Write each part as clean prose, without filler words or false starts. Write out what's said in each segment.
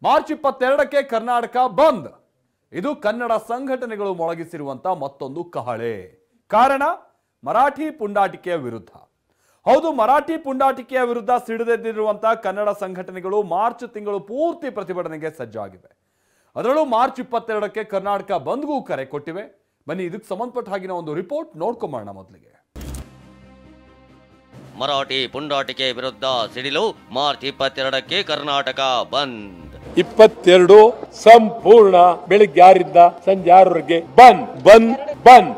March 22ಕ್ಕೆ Karnataka bandh. ಇದು ಕನ್ನಡ ಸಂಘಟನೆಗಳು ಮೊಳಗಿಸಿರುವಂತ ಮತ್ತೊಂದು ಕಹಳೆ. ಕಾರಣ ಮರಾಠಿ ಪುಂಡಾಟಿಕೆಯ ವಿರುದ್ಧ. ಹೌದು, ಮರಾಠಿ ಪುಂಡಾಟಿಕೆಯ ವಿರುದ್ಧ ಸಿಡಿದೆದ್ದಿರುವಂತಹ ಕನ್ನಡ ಸಂಘಟನೆಗಳು ಮಾರ್ಚ್ ತಿಂಗಳು ಪೂರ್ತಿ ಪ್ರತಿಭಟನೆಗೆ ಸಜ್ಜಾಗಿವೆ. ಅದರಲ್ಲೂ ಮಾರ್ಚ್ 22ಕ್ಕೆ ಕರ್ನಾಟಕ ಬಂದ್ಗೂ ಕರೆ ಕೊಟ್ಟಿವೆ. ಬನ್ನಿ ಇದಕ್ಕೆ ಸಂಬಂಧಪಟ್ಟ ಹಾಗಿನ ಒಂದು ರಿಪೋರ್ಟ್ ನೋಡ್ಕೊಂಬೋಣ. ಮೊದಲಿಗೆ ಮರಾಠಿ ಪುಂಡಾಟಿಕೆ ವಿರುದ್ಧ ಸಿಡಿಲು, ಮಾರ್ಚ್ 22ಕ್ಕೆ ಕರ್ನಾಟಕ ಬಂದ್. 22 ಸಂಪೂರ್ಣ ಬೆಳಿಗ್ಗೆ 6ರಿಂದ ಸಂಜೆ 6ರವರೆಗೆ ಬಂದ್ ಬಂದ್ ಬಂದ್.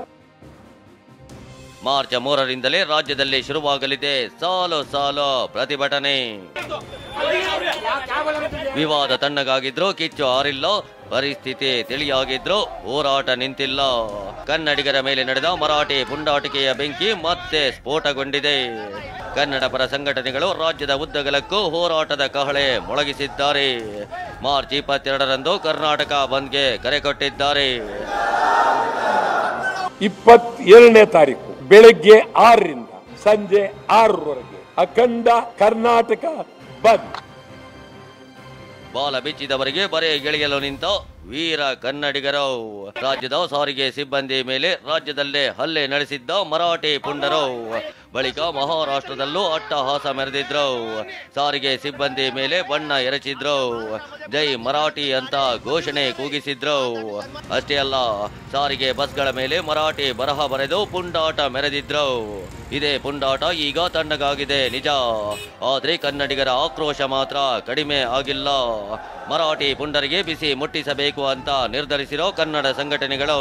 ಮಾರ್ಚ್ 3ರಿಂದಲೇ ರಾಜ್ಯದಲ್ಲಿ ಶುರುವಾಗಲಿದೆ ಸಾಲು ಸಾಲು ಪ್ರತಿಭಟನೆ. ವಿವಾದ ತಣ್ಣಗಾಗಿದ್ರು ಕಿಚ್ಚು ಆರಿಲ್ಲ, ಪರಿಸ್ಥಿತಿ ತಿಳಿಯಾಗಿದ್ರು ಹೋರಾಟ ನಿಂತಿಲ್ಲ. ಕನ್ನಡಿಗರ ಮೇಲೆ ನಡೆದ ಮರಾಠಿ ಪುಂಡಾಟಿಕೆಯ ಬೆಂಕಿ ಮತ್ತೆ ಸ್ಫೋಟಗೊಂಡಿದೆ. ಕನ್ನಡ ಪರ ಸಂಘಟನೆಗಳು ರಾಜ್ಯದ ಉದ್ದಗಲಕ್ಕೂ ಹೋರಾಟದ ಕಹಳೆ ಮೊಳಗಿಸಿದ್ದಾರೆ. ಮಾರ್ಚ್ 22ರಂದು ಕರ್ನಾಟಕ ಬಂದ್ಗೆ ಕರೆ ಕೊಟ್ಟಿದ್ದಾರೆ. 22ನೇ ತಾರೀಕು ಬೆಳಗ್ಗೆ 6ರಿಂದ ಸಂಜೆ 6ರವರೆಗೆ ಅಖಂಡ ಕರ್ನಾಟಕ ಬಂದ್. ಬಾಲ ಬಿಚ್ಚಿದವರಿಗೆ ಬರೆ ಗೆಳೆಯಲು ನಿಂತ ವೀರ ಕನ್ನಡಿಗರು. ರಾಜ್ಯದ ಸಾರಿಗೆ ಸಿಬ್ಬಂದಿ ಮೇಲೆ ರಾಜ್ಯದಲ್ಲೇ ಹಲ್ಲೆ ನಡೆಸಿದ್ದ ಮರಾಠಿ ಪುಂಡರು ಬಳಿಕ ಮಹಾರಾಷ್ಟ್ರದಲ್ಲೂ ಅಟ್ಟಹಾಸ ಮೆರೆದಿದ್ರು. ಸಾರಿಗೆ ಸಿಬ್ಬಂದಿ ಮೇಲೆ ಬಣ್ಣ ಎರಚಿದ್ರು, ಜೈ ಮರಾಠಿ ಅಂತ ಘೋಷಣೆ ಕೂಗಿಸಿದ್ರು. ಅಷ್ಟೇ ಅಲ್ಲ, ಸಾರಿಗೆ ಬಸ್ಗಳ ಮೇಲೆ ಮರಾಠಿ ಬರಹ ಬರೆದು ಪುಂಡಾಟ ಮೆರೆದಿದ್ರು. ಇದೇ ಪುಂಡಾಟ ಈಗ ತಣ್ಣಗಾಗಿದೆ ನಿಜ, ಆದ್ರೆ ಕನ್ನಡಿಗರ ಆಕ್ರೋಶ ಮಾತ್ರ ಕಡಿಮೆ ಆಗಿಲ್ಲ. ಮರಾಠಿ ಪುಂಡರಿಗೆ ಬಿಸಿ ಮುಟ್ಟಿಸಬೇಕು ಅಂತ ನಿರ್ಧರಿಸಿರೋ ಕನ್ನಡ ಸಂಘಟನೆಗಳು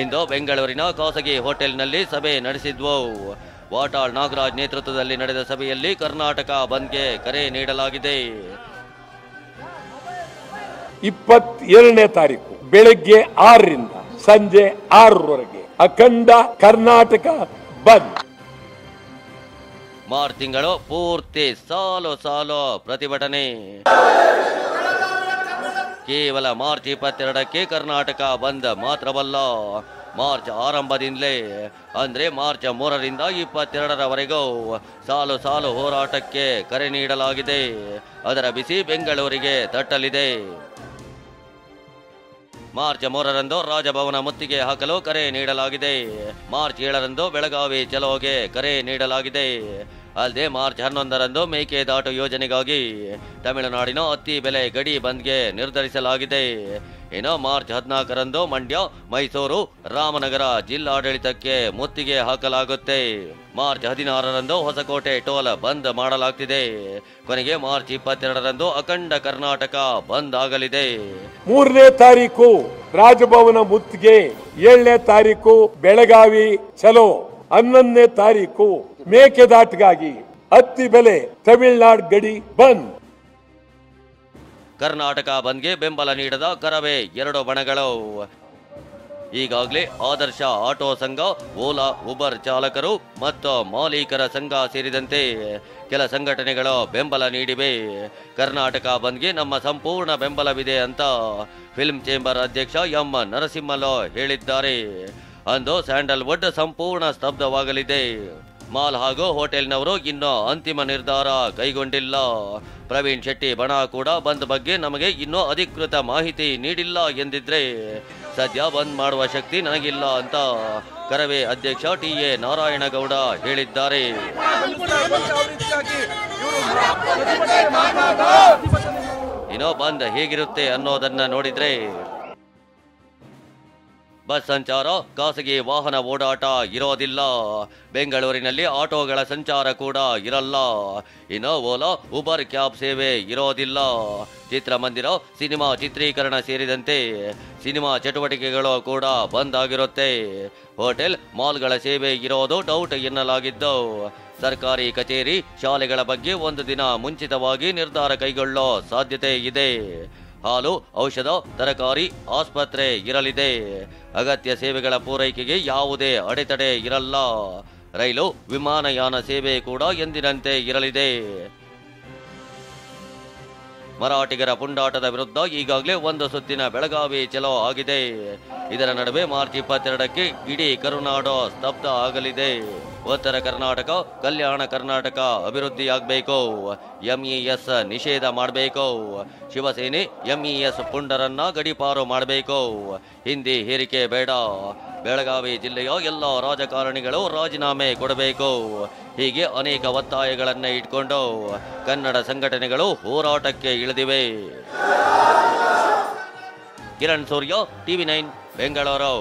ಇಂದು ಬೆಂಗಳೂರಿನ ಖಾಸಗಿ ಹೋಟೆಲ್ನಲ್ಲಿ ಸಭೆ ನಡೆಸಿದ್ವು. ವಾಟಾಳ್ ನಾಗರಾಜ್ ನೇತೃತ್ವದಲ್ಲಿ ನಡೆದ ಸಭೆಯಲ್ಲಿ ಕರ್ನಾಟಕ ಬಂದ್ಗೆ ಕರೆ ನೀಡಲಾಗಿದೆ. 22ನೇ ತಾರೀಕು ಬೆಳಗ್ಗೆ 6ರಿಂದ ಸಂಜೆ 6ರವರೆಗೆ ಅಖಂಡ ಕರ್ನಾಟಕ ಬಂದ್. ಮಾರ್ಚ್ ತಿಂಗಳು ಪೂರ್ತಿ ಸಾಲು ಸಾಲು ಪ್ರತಿಭಟನೆ. ಕೇವಲ ಮಾರ್ಚ್ 22ಕ್ಕೆ ಕರ್ನಾಟಕ ಬಂದ್ ಮಾತ್ರವಲ್ಲ, ಮಾರ್ಚ್ ಆರಂಭದಿಂದಲೇ ಅಂದ್ರೆ ಮಾರ್ಚ್ 3ರಿಂದ 22ರವರೆಗೂ ಸಾಲು ಸಾಲು ಹೋರಾಟಕ್ಕೆ ಕರೆ ನೀಡಲಾಗಿದೆ. ಅದರ ಬಿಸಿ ಬೆಂಗಳೂರಿಗೆ ತಟ್ಟಲಿದೆ. ಮಾರ್ಚ್ 3ರಂದು ರಾಜಭವನ ಮುತ್ತಿಗೆ ಹಾಕಲು ಕರೆ ನೀಡಲಾಗಿದೆ. ಮಾರ್ಚ್ 7ರಂದು ಬೆಳಗಾವಿ ಚಲೋಗೆ ಕರೆ ನೀಡಲಾಗಿದೆ. ಅಲ್ಲದೆ ಮಾರ್ಚ್ 11ರಂದು ಮೇಕೆದಾಟು ಯೋಜನೆಗಾಗಿ ತಮಿಳುನಾಡಿನ ಹತ್ತಿ ಬೆಲೆ ಗಡಿ ಬಂದ್ಗೆ ನಿರ್ಧರಿಸಲಾಗಿದೆ. ಇನ್ನು ಮಾರ್ಚ್ 14ರಂದು ಮಂಡ್ಯ, ಮೈಸೂರು, ರಾಮನಗರ ಜಿಲ್ಲಾಡಳಿತಕ್ಕೆ ಮುತ್ತಿಗೆ ಹಾಕಲಾಗುತ್ತೆ. ಮಾರ್ಚ್ 16ರಂದು ಹೊಸಕೋಟೆ ಟೋಲ್ ಬಂದ್ ಮಾಡಲಾಗ್ತಿದೆ. ಕೊನೆಗೆ ಮಾರ್ಚ್ 22ರಂದು ಅಖಂಡ ಕರ್ನಾಟಕ ಬಂದ್ ಆಗಲಿದೆ. 3ನೇ ತಾರೀಕು ರಾಜಭವನ ಮುತ್ತಿಗೆ, 7ನೇ ತಾರೀಕು ಬೆಳಗಾವಿ ಚಲೋ, 11ನೇ ತಾರೀಕು ಮೇಕೆದಾಟಿಗಾಗಿ ಹತ್ತಿ ಬೆಲೆ ತಮಿಳುನಾಡು ಗಡಿ ಬಂದ್. ಕರ್ನಾಟಕ ಬಂದ್ಗೆ ಬೆಂಬಲ ನೀಡದ ಕರವೇ 2 ಬಣಗಳು. ಈಗಾಗಲೇ ಆದರ್ಶ ಆಟೋ ಸಂಘ, ಓಲಾ ಉಬರ್ ಚಾಲಕರು ಮತ್ತು ಮಾಲೀಕರ ಸಂಘ ಸೇರಿದಂತೆ ಕೆಲ ಸಂಘಟನೆಗಳು ಬೆಂಬಲ ನೀಡಿವೆ. ಕರ್ನಾಟಕ ಬಂದ್ಗೆ ನಮ್ಮ ಸಂಪೂರ್ಣ ಬೆಂಬಲವಿದೆ ಅಂತ ಫಿಲ್ಮ್ ಚೇಂಬರ್ ಅಧ್ಯಕ್ಷ ಎಂ ನರಸಿಂಹಲು ಹೇಳಿದ್ದಾರೆ. ಅಂದು ಸ್ಯಾಂಡಲ್ವುಡ್ ಸಂಪೂರ್ಣ ಸ್ತಬ್ಧವಾಗಲಿದೆ. ಮಾಲ್ ಹಾಗೂ ಹೋಟೆಲ್ನವರು ಇನ್ನೂ ಅಂತಿಮ ನಿರ್ಧಾರ ಕೈಗೊಂಡಿಲ್ಲ. ಪ್ರವೀಣ್ ಶೆಟ್ಟಿ ಬಣ ಕೂಡ ಬಂದ್ ಬಗ್ಗೆ ನಮಗೆ ಇನ್ನೂ ಅಧಿಕೃತ ಮಾಹಿತಿ ನೀಡಿಲ್ಲ ಎಂದಿದ್ರೆ ಸದ್ಯ ಬಂದ್ ಮಾಡುವ ಶಕ್ತಿ ನನಗಿಲ್ಲ ಅಂತ ಕರವೇ ಅಧ್ಯಕ್ಷ ಟಿ.ಎ. ನಾರಾಯಣಗೌಡ ಹೇಳಿದ್ದಾರೆ. ಇನ್ನು ಬಂದ್ ಹೇಗಿರುತ್ತೆ ಅನ್ನೋದನ್ನ ನೋಡಿದ್ರೆ ಬಸ್ ಸಂಚಾರ, ಖಾಸಗಿ ವಾಹನ ಓಡಾಟ ಇರೋದಿಲ್ಲ. ಬೆಂಗಳೂರಿನಲ್ಲಿ ಆಟೋಗಳ ಸಂಚಾರ ಕೂಡ ಇರಲ್ಲ. ಇನ್ನು ಓಲಾ ಉಬರ್ ಕ್ಯಾಬ್ ಸೇವೆ ಇರೋದಿಲ್ಲ. ಚಿತ್ರಮಂದಿರ, ಸಿನಿಮಾ ಚಿತ್ರೀಕರಣ ಸೇರಿದಂತೆ ಸಿನಿಮಾ ಚಟುವಟಿಕೆಗಳು ಕೂಡ ಬಂದ್ ಆಗಿರುತ್ತೆ. ಹೋಟೆಲ್, ಮಾಲ್ಗಳ ಸೇವೆ ಇರೋದು ಡೌಟ್ ಎನ್ನಲಾಗಿದ್ದು ಸರ್ಕಾರಿ ಕಚೇರಿ, ಶಾಲೆಗಳ ಬಗ್ಗೆ ಒಂದು ದಿನ ಮುಂಚಿತವಾಗಿ ನಿರ್ಧಾರ ಕೈಗೊಳ್ಳೋ ಸಾಧ್ಯತೆ ಇದೆ. ಹಾಲು, ಔಷಧ, ತರಕಾರಿ, ಆಸ್ಪತ್ರೆ ಇರಲಿದೆ. ಅಗತ್ಯ ಸೇವೆಗಳ ಪೂರೈಕೆಗೆ ಯಾವುದೇ ಅಡೆತಡೆ ಇರಲ್ಲ. ರೈಲು, ವಿಮಾನಯಾನ ಸೇವೆ ಕೂಡ ಎಂದಿನಂತೆ ಇರಲಿದೆ. ಮರಾಠಿಗರ ಪುಂಡಾಟದ ವಿರುದ್ಧ ಈಗಾಗಲೇ ಒಂದು ಸುತ್ತಿನ ಬೆಳಗಾವಿ ಚಲೋ ಆಗಿದೆ. ಇದರ ನಡುವೆ ಮಾರ್ಚ್ 22ಕ್ಕೆ ಇಡೀ ಕರುನಾಡು ಸ್ತಬ್ಧ ಆಗಲಿದೆ. ಉತ್ತರ ಕರ್ನಾಟಕ ಕಲ್ಯಾಣ ಕರ್ನಾಟಕ ಅಭಿವೃದ್ಧಿಯಾಗಬೇಕು, ಎಂಇಎಸ್ ನಿಷೇಧ ಮಾಡಬೇಕು, ಶಿವಸೇನೆ ಎಂಇಎಸ್ ಪುಂಡರನ್ನ ಗಡೀಪಾರು ಮಾಡಬೇಕು, ಹಿಂದಿ ಹೇರಿಕೆ ಬೇಡ, ಬೆಳಗಾವಿ ಜಿಲ್ಲೆಯ ಎಲ್ಲ ರಾಜಕಾರಣಿಗಳು ರಾಜೀನಾಮೆ ಕೊಡಬೇಕು. ಹೀಗೆ ಅನೇಕ ಒತ್ತಾಯಗಳನ್ನು ಇಟ್ಕೊಂಡು ಕನ್ನಡ ಸಂಘಟನೆಗಳು ಹೋರಾಟಕ್ಕೆ ಇಳಿದಿವೆ. ಕಿರಣ್ ಸೂರ್ಯ, ಟಿವಿ9 ಬೆಂಗಳೂರು.